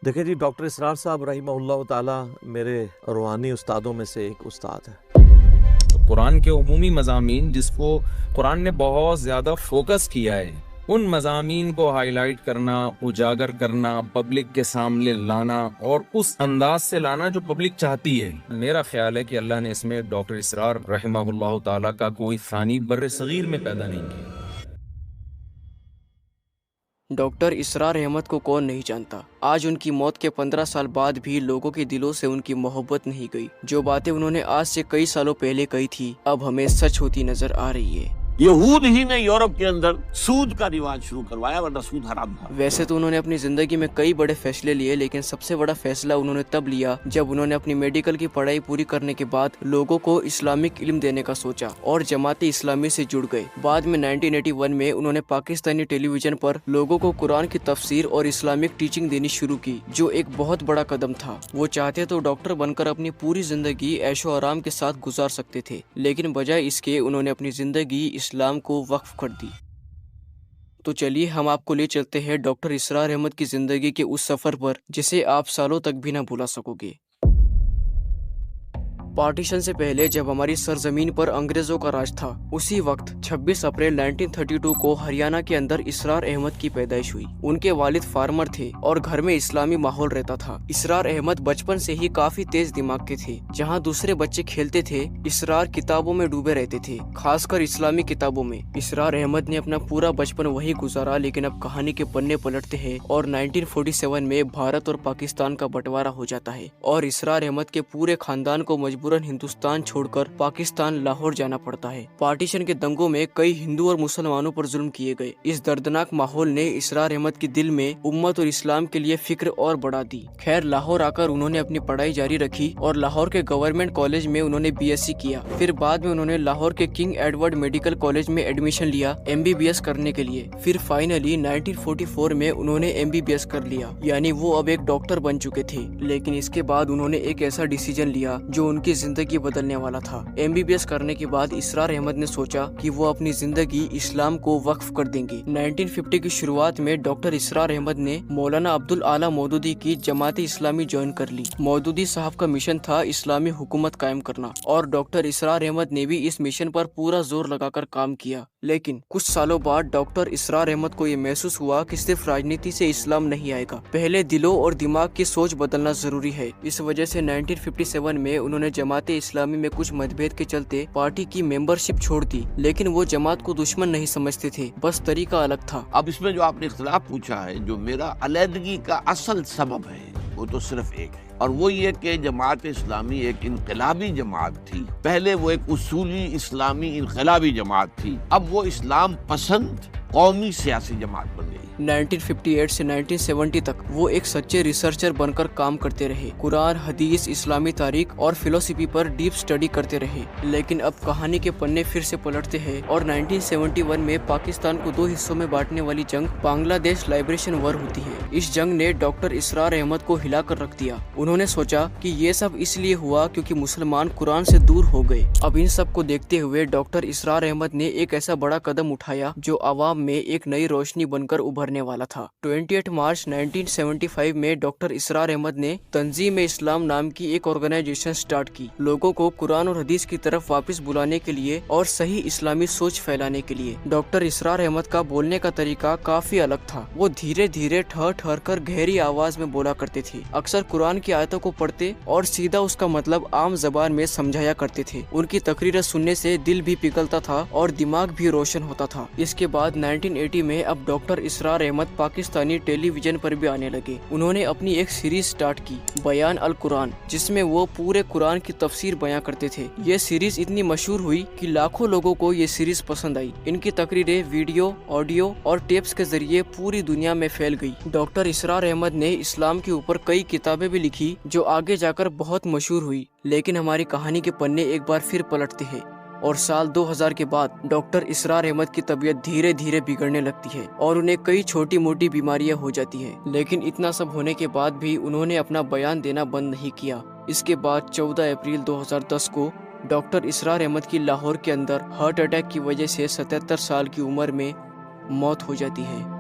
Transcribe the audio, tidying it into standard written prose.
دیکھیں جی، ڈاکٹر اسرار صاحب رحمہ اللہ تعالی میرے روحانی استادوں میں سے ایک استاد ہے۔ قرآن کے عمومی مضامین جس کو قرآن نے بہت زیادہ فوکس کیا ہے، ان مضامین کو ہائی لائٹ کرنا، اجاگر کرنا، پبلک کے سامنے لانا اور اس انداز سے لانا جو پبلک چاہتی ہے۔ میرا خیال ہے کہ اللہ نے اس میں ڈاکٹر اسرار رحمہ اللہ تعالیٰ کا کوئی ثانی بر صغیر میں پیدا نہیں کیا۔ ڈاکٹر اسرار احمد کو کون نہیں جانتا؟ آج ان کی موت کے 15 سال بعد بھی لوگوں کے دلوں سے ان کی محبت نہیں گئی۔ جو باتیں انہوں نے آج سے کئی سالوں پہلے کہی تھی اب ہمیں سچ ہوتی نظر آ رہی ہے۔ یہود ہی نے یورپ کے اندر سود کا رواج شروع کروایا، ورنہ سود حرام تھا۔ ویسے تو انہوں نے اپنی زندگی میں کئی بڑے فیصلے لیے، لیکن سب سے بڑا فیصلہ انہوں نے تب لیا جب انہوں نے اپنی میڈیکل کی پڑھائی پوری کرنے کے بعد لوگوں کو اسلامک علم دینے کا سوچا اور جماعت اسلامی سے جڑ گئے۔ بعد میں 1981 میں انہوں نے پاکستانی ٹیلی ویژن پر لوگوں کو قرآن کی تفسیر اور اسلامک ٹیچنگ دینی شروع کی، جو ایک بہت بڑا قدم تھا۔ وہ چاہتے تو ڈاکٹر بن کر اپنی پوری زندگی عیش و آرام کے ساتھ گزار سکتے تھے، لیکن بجائے اس کے انہوں نے اپنی زندگی اسلام کو وقف کر دی۔ تو چلیے ہم آپ کو لے چلتے ہیں ڈاکٹر اسرار احمد کی زندگی کے اس سفر پر جسے آپ سالوں تک بھی نہ بھلا سکو گے۔ پارٹیشن سے پہلے جب ہماری سرزمین پر انگریزوں کا راج تھا، اسی وقت 26 اپریل 1932 کو ہریانہ کے اندر اسرار احمد کی پیدائش ہوئی۔ ان کے والد فارمر تھے اور گھر میں اسلامی ماحول رہتا تھا۔ اسرار احمد بچپن سے ہی کافی تیز دماغ کے تھے۔ جہاں دوسرے بچے کھیلتے تھے، اسرار کتابوں میں ڈوبے رہتے تھے، خاص کر اسلامی کتابوں میں۔ اسرار احمد نے اپنا پورا بچپن وہی گزارا، لیکن اب کہانی کے پنے پلٹتے ہیں اور 1947 میں بھارت اور پاکستان کا بٹوارا ہو جاتا ہے اور اسرار احمد کے پورے خاندان کو مجبوراً ہندوستان چھوڑ کر پاکستان لاہور جانا پڑتا ہے۔ پارٹیشن کے دنگوں میں کئی ہندو اور مسلمانوں پر ظلم کیے گئے۔ اس دردناک ماحول نے اسرار احمد کے دل میں امت اور اسلام کے لیے فکر اور بڑھا دی۔ خیر، لاہور آ کر انہوں نے اپنی پڑھائی جاری رکھی اور لاہور کے گورنمنٹ کالج میں انہوں نے BSc کیا۔ پھر بعد میں انہوں نے لاہور کے کنگ ایڈورڈ میڈیکل کالج میں ایڈمیشن لیا MBBS کرنے کے لیے۔ پھر فائنلی 1944 میں انہوں نے MBBS کر لیا، یعنی وہ اب ایک ڈاکٹر بن چکے تھے۔ لیکن اس کے بعد انہوں نے ایک ایسا ڈیسیجن لیا جو ان کی زندگی بدلنے والا تھا۔ MBBS کرنے کے بعد اسرار احمد نے سوچا کہ وہ اپنی زندگی اسلام کو وقف کر دیں گے۔ 1950 کی شروعات میں ڈاکٹر اسرار احمد نے مولانا عبدالاعلی مودودی کی جماعت اسلامی جوائن کر لی۔ مودودی صاحب کا مشن تھا اسلامی حکومت قائم کرنا اور ڈاکٹر اسرار احمد نے بھی اس مشن پر پورا زور لگا کر کام کیا۔ لیکن کچھ سالوں بعد ڈاکٹر اسرار احمد کو یہ محسوس ہوا کہ صرف راجنیتی سے اسلام نہیں آئے گا، پہلے دلوں اور دماغ کی سوچ بدلنا ضروری ہے۔ اس وجہ سے 1957 میں انہوں نے جماعت اسلامی میں کچھ متبھید کے چلتے پارٹی کی ممبرشپ چھوڑ دی، لیکن وہ جماعت کو دشمن نہیں سمجھتے تھے، بس طریقہ الگ تھا۔ اب اس میں جو آپ نے اختلاف پوچھا ہے، جو میرا علیحدگی کا اصل سبب ہے، وہ تو صرف ایک ہے، اور وہ یہ کہ جماعت اسلامی ایک انقلابی جماعت تھی۔ پہلے وہ ایک اصولی اسلامی انقلابی جماعت تھی، اب وہ اسلام پسند قومی سیاسی جماعت بن گئی۔ 1958 سے 1970 تک وہ ایک سچے ریسرچر بن کر کام کرتے رہے، قرآن، حدیث، اسلامی تاریخ اور فلسفی پر ڈیپ سٹڈی کرتے رہے۔ لیکن اب کہانی کے پنے پھر سے پلٹتے ہیں اور 1971 میں پاکستان کو دو حصوں میں بانٹنے والی جنگ بنگلہ دیش لائبریشن وار ہوتی ہے۔ اس جنگ نے ڈاکٹر اسرار احمد کو ہلا کر رکھ دیا۔ انہوں نے سوچا کہ یہ سب اس لیے ہوا کیونکہ مسلمان قرآن سے دور ہو گئے۔ اب ان سب کو دیکھتے ہوئے ڈاکٹر اسرار احمد نے ایک ایسا بڑا قدم اٹھایا جو عوام میں ایک نئی روشنی بن کر ابھرنے والا تھا۔ 28 مارچ 1975 میں ڈاکٹر اسرار احمد نے تنظیم اسلام نام کی ایک آرگنائزیشن سٹارٹ کی، لوگوں کو قرآن اور حدیث کی طرف واپس بلانے کے لیے اور صحیح اسلامی سوچ پھیلانے کے لیے۔ ڈاکٹر اسرار احمد کا بولنے کا طریقہ کافی الگ تھا۔ وہ دھیرے دھیرے ٹھہر ٹھہر کر گہری آواز میں بولا کرتے تھے، اکثر قرآن کی آیتوں کو پڑھتے اور سیدھا اس کا مطلب عام زبان میں سمجھایا کرتے تھے۔ ان کی تقریریں سننے سے دل بھی پگھلتا تھا اور دماغ بھی روشن ہوتا تھا۔ اس کے بعد 1980 میں اب ڈاکٹر اسرار احمد پاکستانی ٹیلی ویژن پر بھی آنے لگے۔ انہوں نے اپنی ایک سیریز سٹارٹ کی، بیان القرآن، جس میں وہ پورے قرآن کی تفسیر بیان کرتے تھے۔ یہ سیریز اتنی مشہور ہوئی کہ لاکھوں لوگوں کو یہ سیریز پسند آئی۔ ان کی تقریریں ویڈیو، آڈیو اور ٹیپس کے ذریعے پوری دنیا میں پھیل گئی۔ ڈاکٹر اسرار احمد نے اسلام کے اوپر کئی کتابیں بھی لکھی جو آگے جا کر بہت مشہور ہوئی۔ لیکن ہماری کہانی کے پنے ایک بار پھر پلٹتے ہیں اور سال 2000 کے بعد ڈاکٹر اسرار احمد کی طبیعت دھیرے دھیرے بگڑنے لگتی ہے اور انہیں کئی چھوٹی موٹی بیماریاں ہو جاتی ہیں۔ لیکن اتنا سب ہونے کے بعد بھی انہوں نے اپنا بیان دینا بند نہیں کیا۔ اس کے بعد 14 اپریل 2010 کو ڈاکٹر اسرار احمد کی لاہور کے اندر ہارٹ اٹیک کی وجہ سے 77 سال کی عمر میں موت ہو جاتی ہے۔